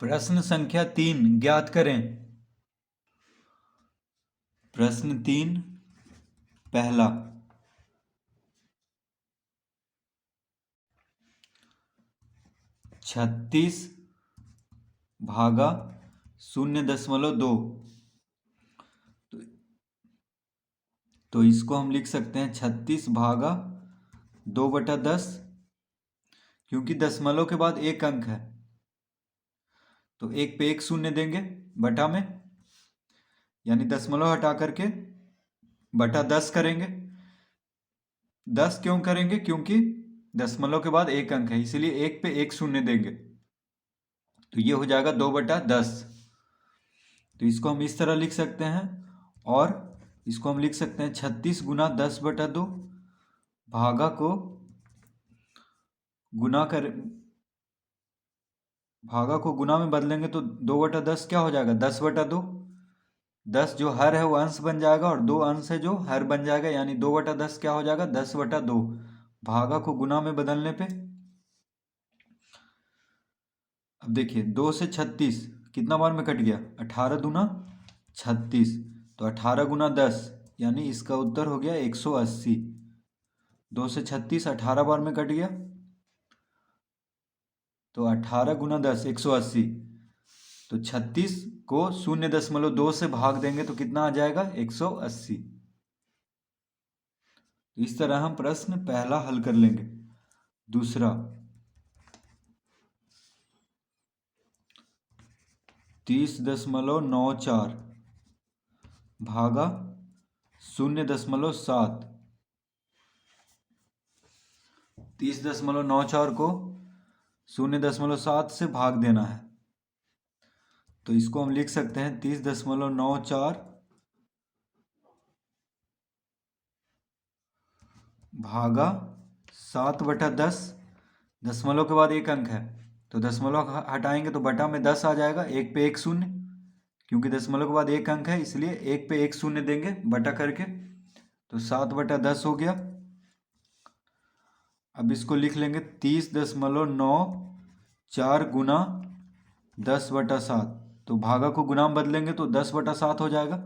प्रश्न संख्या 3 ज्ञात करें। प्रश्न 3 पहला 36 भागा 0.2। तो इसको हम लिख सकते हैं 36 भागा 2/10, क्योंकि दशमलव के बाद एक अंक है तो एक पे एक शून्य देंगे बटा में, यानी दशमलव हटा करके बटा 10 करेंगे। 10 क्यों करेंगे? क्योंकि दशमलव के बाद एक अंक है, इसीलिए एक पे एक शून्य देंगे। तो ये हो जाएगा 2/10। तो इसको हम इस तरह लिख सकते हैं, और इसको हम लिख सकते हैं 36 गुना 10/2 भागा को गुना में बदलेंगे तो 2/10 क्या हो जाएगा? 10/2। 10 जो हर है वो अंश बन जाएगा, और 2 अंश है जो हर बन जाएगा, यानी 2/10 क्या हो जाएगा? 10/2। भागा को गुना में बदलने पे अब देखिए 2 से 36 कितना बार में कट गया? 18 दूना 36, तो 18 गुना 10, यानी इसका उत्तर हो गया 180। 2 से 36 18 बार में कट गया, तो 18 गुना 10 180। तो 36 को 0.2 से भाग देंगे तो कितना आ जाएगा? 180। तो इस तरह हम प्रश्न पहला हल कर लेंगे। दूसरा 30.94 भागा 0.7। 30.94 को 0.7 से भाग देना है, तो इसको हम लिख सकते हैं 30.94 भागा 7/10। दशमलव के बाद एक अंक है तो दशमलव हटाएंगे तो बटा में 10 आ जाएगा, एक पे एक शून्य, क्योंकि दशमलव के बाद एक अंक है इसलिए एक पे एक शून्य देंगे बटा करके, तो 7/10 हो गया। अब इसको लिख लेंगे 30.94 गुना 10/7। तो भागा को गुना में बदलेंगे तो 10/7 हो जाएगा।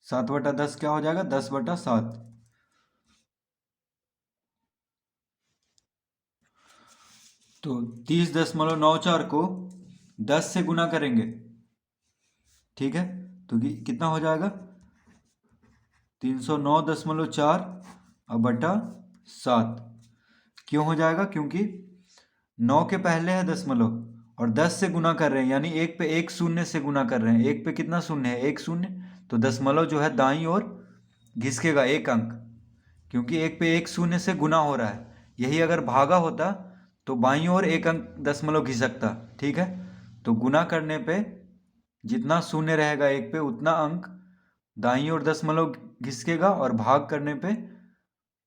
7/10 क्या हो जाएगा? 10/7। तो 30.94 को 10 से गुना करेंगे, ठीक है, तो कितना हो जाएगा? 309.4 और बटा 7। क्यों हो जाएगा? क्योंकि 9 के पहले है दशमलव और 10 से गुना कर रहे हैं, यानी एक पे एक शून्य से गुना कर रहे हैं। एक पे कितना शून्य है? एक शून्य, तो दशमलव जो है दाईं ओर घिसकेगा एक अंक, क्योंकि एक पे एक शून्य से गुना हो रहा है। यही अगर भागा होता तो बाईं ओर एक अंक दशमलव घिसकता, ठीक है। तो गुना करने पे जितना शून्य रहेगा एक पे उतना अंक दाईं ओर दशमलव घिसकेगा, और भाग करने पे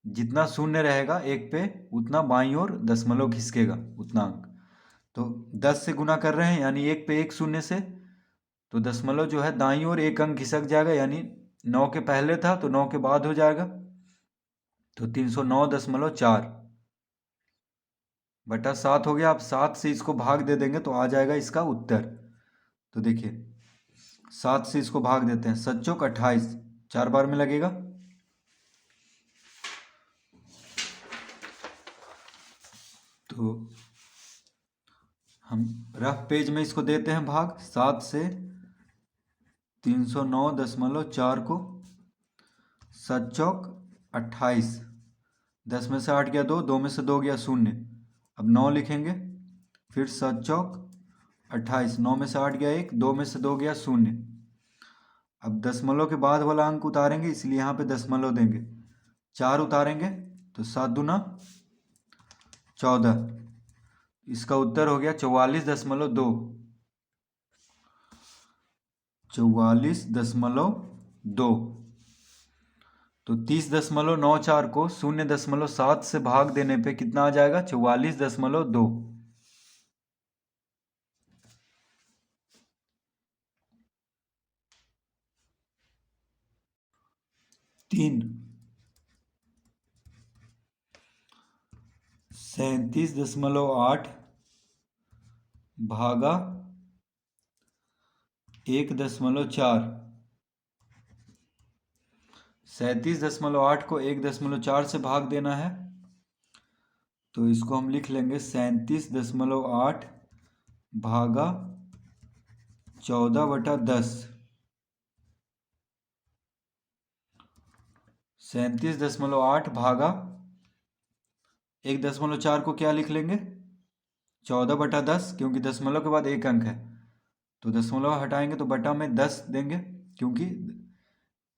जितना शून्य रहेगा एक पे उतना बाईं ओर दशमलव घिसकेगा, उतना अंक। तो 10 से गुना कर रहे हैं यानी एक पे एक शून्य से, तो दशमलव जो है दाईं ओर एक अंक घिसक जाएगा, यानी 9 के पहले था तो 9 के बाद हो जाएगा, तो 309.4 बटा 7 हो गया। अब 7 से इसको भाग दे देंगे तो आ जाएगा इसका उत्तर। तो देखिए 7 से इसको भाग देते हैं, 7 चौक 28, 4 बार में लगेगा, तो हम रफ पेज में इसको देते हैं भाग। 7 से 309.4 को 7 चौक 28, 10 में से 8 गया 2, 2 में से 2 गया 0, अब 9 लिखेंगे, फिर 7 चौक 28, 9 में से 8 गया 1, 2 में से 2 गया 0। अब दशमलव के बाद वाला अंक उतारेंगे, इसलिए यहाँ पे दशमलव देंगे। 4 उतारेंगे तो 7 दूना 14, इसका उत्तर हो गया 44.2। 44.2। तो 30.94 को 0.7 से भाग देने पे कितना आ जाएगा? 44.2। तीन 37.8 भागा 1.4। 37.8 को 1.4 से भाग देना है, तो इसको हम लिख लेंगे 37.8 भागा 14/10। 37.8 भागा 1.4 को क्या लिख लेंगे 14/10, क्योंकि दशमलव के बाद एक अंक है, तो दशमलव हटाएंगे तो बटा में 10 देंगे, क्योंकि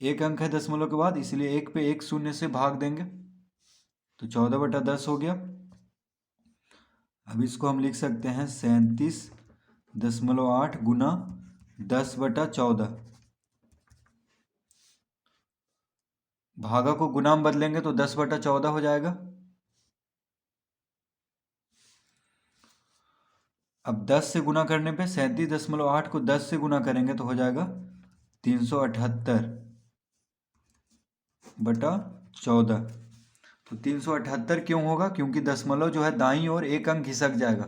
एक अंक है दशमलव के बाद, इसलिए एक पे एक शून्य से भाग देंगे, तो 14/10 हो गया। अब इसको हम लिख सकते हैं 37.8 गुना 10/14। भागा को गुना में बदलेंगे तो 10/14 हो जाएगा। अब 10 से गुना करने पे 37.8 को 10 से गुना करेंगे तो हो जाएगा 378/14। तो 378 क्यों होगा, क्योंकि दशमलव जो है दाईं ओर एक अंक खिसक जाएगा,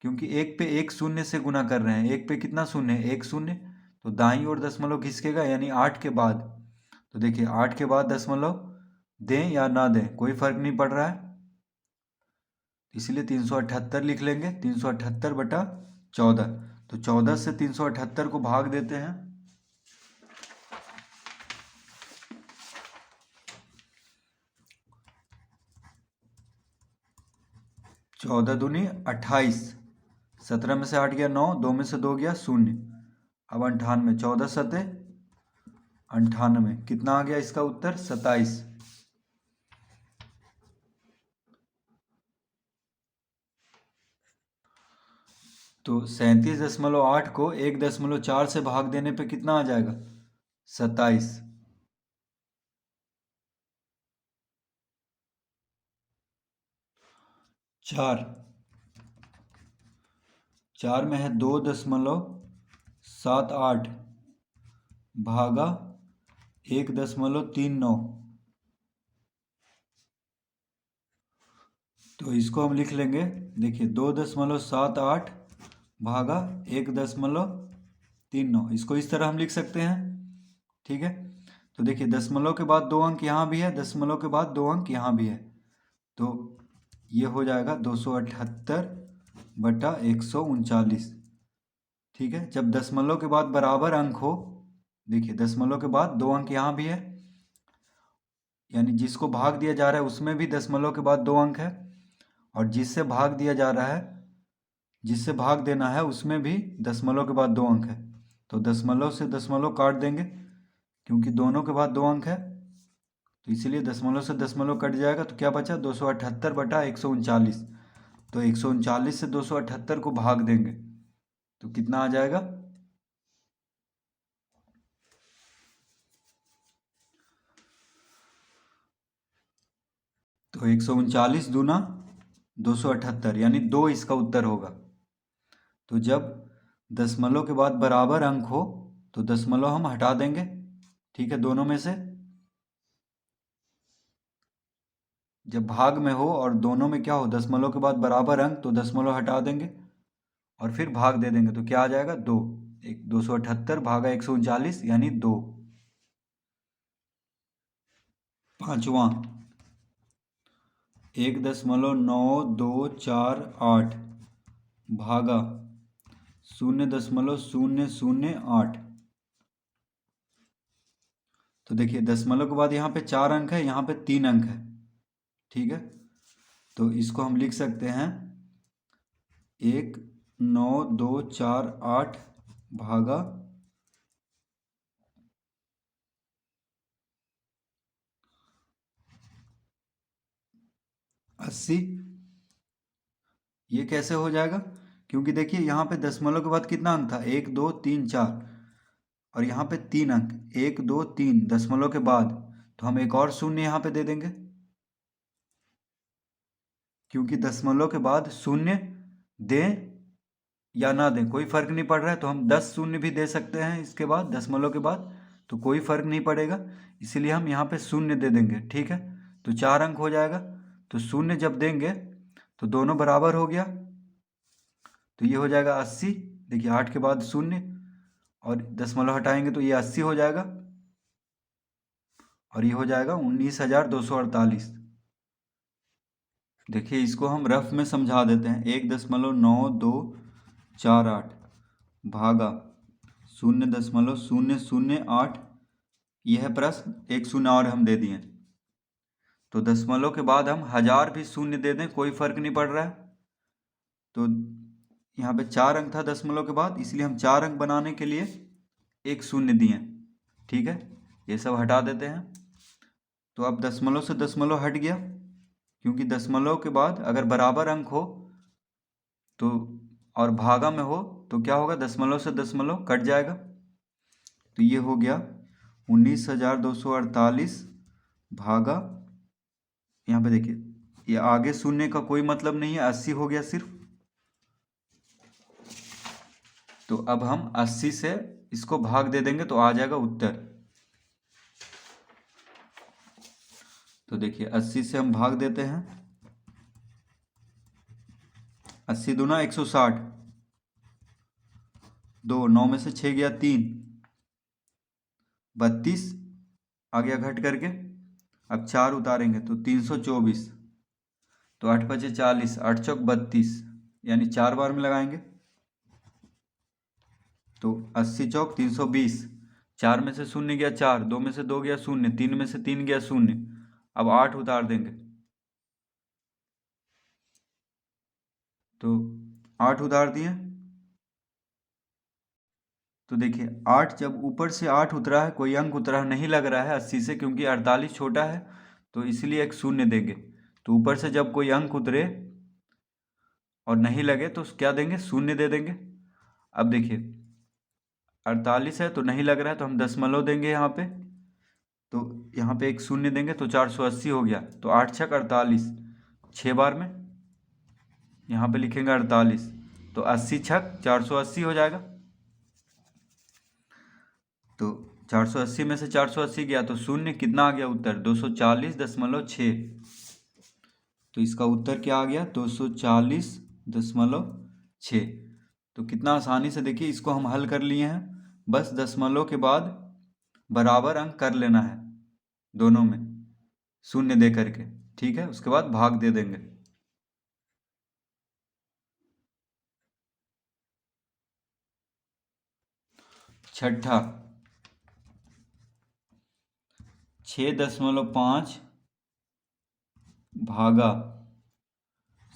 क्योंकि एक पे एक शून्य से गुना कर रहे हैं, एक पे कितना शून्य है, एक शून्य, तो दाईं ओर दशमलव खिसकेगा, यानी 8 के बाद। तो देखिए 8 के बाद दशमलव दें या ना दें कोई फर्क नहीं पड़ रहा है, इसलिए 378 लिख लेंगे, 378/14। तो 14 से 378 को भाग देते हैं, 14 दूनी 28, 17 में से 8 गया 9, 2 में से 2 गया 0, अब 98, 14 सते 98, कितना आ गया इसका उत्तर 27। तो 37.8 को 1.4 से भाग देने पे कितना आ जाएगा 27। 4 में है 2.78 भागा 1.39, तो इसको हम लिख लेंगे, देखिए 2.78 भागा 1.39, इसको इस तरह हम लिख सकते हैं, ठीक है। तो देखिए दशमलव के बाद 2 अंक यहाँ भी है, दशमलव के बाद 2 अंक यहाँ भी है, तो ये हो जाएगा 278/139, ठीक है। जब दशमलव के बाद बराबर अंक हो, देखिए दशमलव के बाद 2 अंक यहाँ भी है, यानी जिसको भाग दिया जा रहा है उसमें भी दशमलव के बाद 2 अंक है, और जिससे भाग दिया जा रहा है, जिससे भाग देना है उसमें भी दशमलव के बाद 2 अंक है, तो दशमलव से दशमलव काट देंगे, क्योंकि दोनों के बाद 2 अंक है, तो इसीलिए दशमलव से दशमलव कट जाएगा, तो क्या बचा 278/139, तो 139 से 278 को भाग देंगे तो कितना आ जाएगा, तो 139 दूना 278, यानी 2 इसका उत्तर होगा। तो जब दशमलव के बाद बराबर अंक हो तो दशमलव हम हटा देंगे, ठीक है, दोनों में से। जब भाग में हो और दोनों में क्या हो दशमलव के बाद बराबर अंक, तो दशमलव हटा देंगे और फिर भाग दे देंगे, तो क्या आ जाएगा 2, 278 भागा 139 यानी 2। पांचवा 1.9248 भागा 0.008, तो देखिए दशमलव के बाद यहाँ पे 4 अंक है, यहाँ पे 3 अंक है, ठीक है। तो इसको हम लिख सकते हैं 19248 भागा 80। ये कैसे हो जाएगा, क्योंकि देखिए यहाँ पे दशमलव के बाद कितना अंक था 1 2 3 4, और यहाँ पे 3 अंक 1 2 3 दशमलव के बाद, तो हम एक और शून्य यहाँ पे दे देंगे, क्योंकि दशमलव के बाद शून्य दें या ना दें कोई फर्क नहीं पड़ रहा है, तो हम 10 शून्य भी दे सकते हैं इसके बाद दशमलव के बाद, तो कोई फर्क नहीं पड़ेगा, इसीलिए हम यहाँ पे शून्य दे देंगे, ठीक है। तो 4 अंक हो जाएगा, तो शून्य जब देंगे तो दोनों बराबर हो गया, तो ये हो जाएगा 80, देखिए 8 के बाद शून्य, और दशमलव हटाएंगे तो ये 80 हो जाएगा और ये हो जाएगा 19,248। देखिए इसको हम रफ में समझा देते हैं। 1.9248 भागा 0.008। यह प्रश्न एक शून्य और हम दे दिए, तो दशमलव के बाद हम 1000 भी शून्य दे दें कोई फर्क नहीं पड़ रहा है। तो यहाँ पे 4 अंक था दशमलव के बाद, इसलिए हम 4 अंक बनाने के लिए एक शून्य दिए। ठीक है, ये सब हटा देते हैं। तो अब दशमलव से दशमलव हट गया, क्योंकि दशमलव के बाद अगर बराबर अंक हो तो और भागा में हो तो क्या होगा, दशमलव से दशमलव कट जाएगा। तो ये हो गया 19,248 भागा, यहाँ पे देखिए ये आगे शून्य का कोई मतलब नहीं है, 80 हो गया सिर्फ। तो अब हम 80 से इसको भाग दे देंगे तो आ जाएगा उत्तर। तो देखिए 80 से हम भाग देते हैं, 80 दूना 160, 2 9 में से 6 गया 3, 32 आ गया घट करके। अब 4 उतारेंगे तो 324, तो 8 पचे 40, 8 चौक 32, यानी 4 बार में लगाएंगे तो 80 चौक 320। 4 में से शून्य गया 4, 2 में से 2 गया शून्य, 3 में से 3 गया शून्य। अब 8 उतार देंगे तो 8 उतार दिए। तो देखिए 8 जब ऊपर से 8 उतरा है, कोई अंक उतरा नहीं लग रहा है 80 से, क्योंकि 48 छोटा है तो इसलिए एक शून्य देंगे। तो ऊपर से जब कोई अंक उतरे और नहीं लगे तो क्या देंगे, शून्य दे देंगे। अब देखिए 48 है तो नहीं लग रहा है तो हम दशमलव देंगे यहाँ पे, तो यहाँ पे एक शून्य देंगे तो 480 हो गया। तो 8 छक 48, 6 बार में यहाँ पे लिखेंगे 48, तो 80 छक 480 हो जाएगा। तो 480 में से 480 गया तो शून्य, कितना आ गया उत्तर, 240.6। तो इसका उत्तर क्या आ गया, 240.6। तो कितना आसानी से देखिए इसको हम हल कर लिए हैं। बस दशमलव के बाद बराबर अंक कर लेना है दोनों में शून्य दे करके, ठीक है, उसके बाद भाग दे देंगे। छठा 6.5 भागा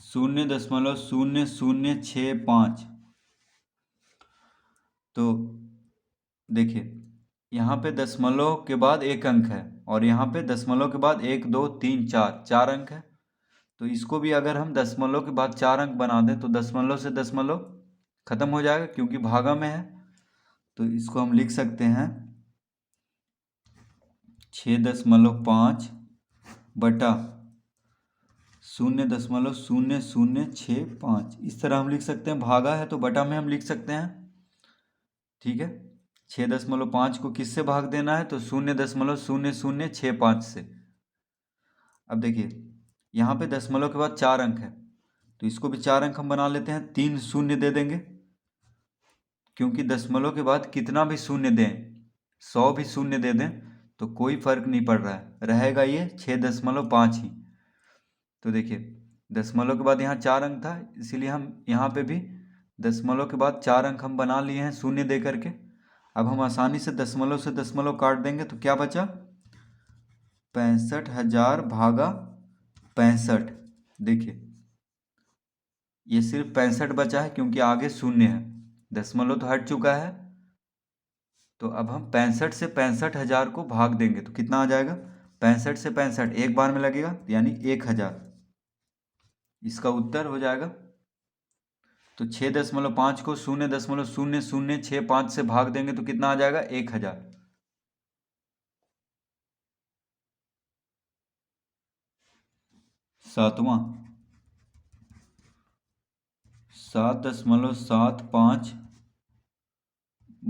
0.0065। तो देखिए यहाँ पे दशमलव के बाद एक अंक है और यहाँ पे दशमलव के बाद 1 2 3 4 4 अंक है। तो इसको भी अगर हम दशमलव के बाद 4 अंक बना दें तो दशमलव से दशमलव खत्म हो जाएगा, क्योंकि भागा में है। तो इसको हम लिख सकते हैं 6.5 बटा 0.0065। इस तरह हम लिख सकते हैं, भागा है तो बटा में हम लिख सकते हैं। ठीक है, 6.5 को किससे भाग देना है, तो 0.0065 से। अब देखिए यहाँ पे दशमलव के बाद 4 अंक है तो इसको भी 4 अंक हम बना लेते हैं, 3 शून्य दे देंगे, क्योंकि दशमलव के बाद कितना भी शून्य दें, 100 भी शून्य दे दें तो कोई फर्क नहीं पड़ रहा है, रहेगा ये 6.5 ही। तो देखिए दशमलव के बाद यहाँ 4 अंक था, इसीलिए हम यहाँ पे भी दशमलव के बाद 4 अंक हम बना लिए हैं शून्य दे करके। अब हम आसानी से दशमलव काट देंगे तो क्या बचा, 65,000 भागा 65। देखिए ये सिर्फ 65 बचा है, क्योंकि आगे शून्य है, दशमलव तो हट चुका है। तो अब हम 65 से 65,000 को भाग देंगे तो कितना आ जाएगा, 65 से 65 एक बार में लगेगा यानी 1,000। इसका उत्तर हो जाएगा। तो 6.5 को 0.0065 से भाग देंगे तो कितना आ जाएगा, 1,000। सातवां 7.75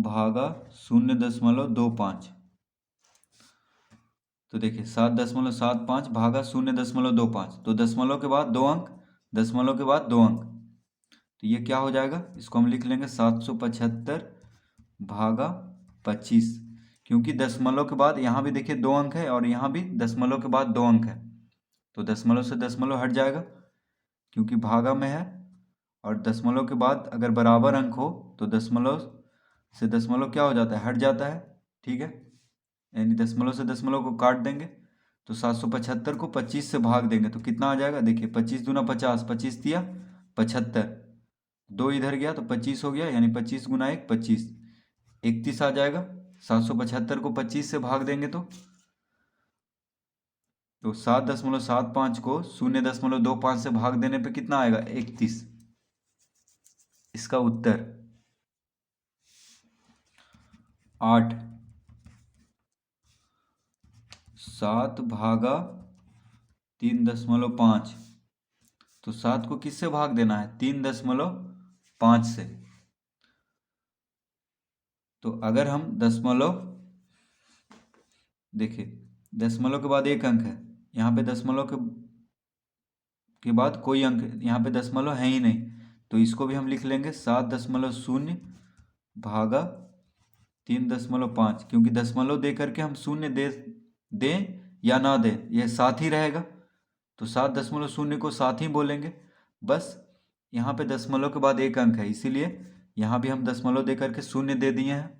भागा 0.25। तो देखिए 7.75 भागा 0.25, तो दशमलव के बाद 2 अंक, दशमलव के बाद 2 अंक, तो ये क्या हो जाएगा, इसको हम लिख लेंगे 775 भागा 25, क्योंकि दशमलव के बाद यहाँ भी देखिए 2 अंक है और यहाँ भी दशमलव के बाद 2 अंक है, तो दशमलव से दशमलव हट जाएगा क्योंकि भागा में है। और दशमलव के बाद अगर बराबर अंक हो तो दशमलव से दशमलव क्या हो जाता है, हट जाता है। ठीक है, यानी दशमलव से दशमलव को काट देंगे तो 775 को 25 से भाग देंगे तो कितना आ जाएगा, देखिए 25 दूना 50, 25 दिया 75, 2 इधर गया तो 25 हो गया, यानी 25 गुना 1 25, 31 आ जाएगा। 775 को 25 से भाग देंगे तो 7.75 को 0.25 से भाग देने पे कितना आएगा, 31। इसका उत्तर 8। 7 भागा 3.5, तो 7 को किससे भाग देना है, 3.5 से। तो अगर हम दशमलव, देखिए दशमलव के बाद एक अंक है, यहाँ पे दशमलव के बाद कोई अंक, यहाँ पे दशमलव है ही नहीं, तो इसको भी हम लिख लेंगे 7.0 भागा 3.5, क्योंकि दशमलव दे करके हम शून्य दे दें या ना दें यह साथ ही रहेगा, तो 7.0 को साथ ही बोलेंगे बस। यहाँ पे दशमलव के बाद एक अंक है, इसीलिए यहाँ भी हम दशमलव दे करके शून्य दे दिए हैं।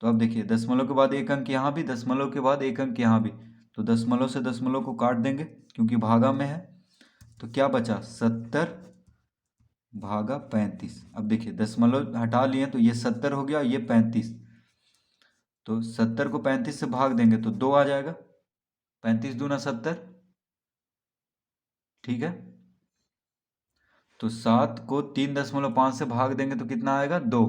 तो अब देखिए दशमलव के बाद एक अंक यहाँ भी, दशमलव के बाद एक अंक यहाँ भी, तो दशमलव से दशमलव को काट देंगे क्योंकि भागा में है, तो क्या बचा 70 भागा 35। अब देखिए दशमलव हटा लिए तो ये 70 हो गया, ये 35, तो 70 को 35 से भाग देंगे तो 2 आ जाएगा, 35 दूना 70। ठीक है, तो 7 को 3.5 से भाग देंगे तो कितना आएगा, 2,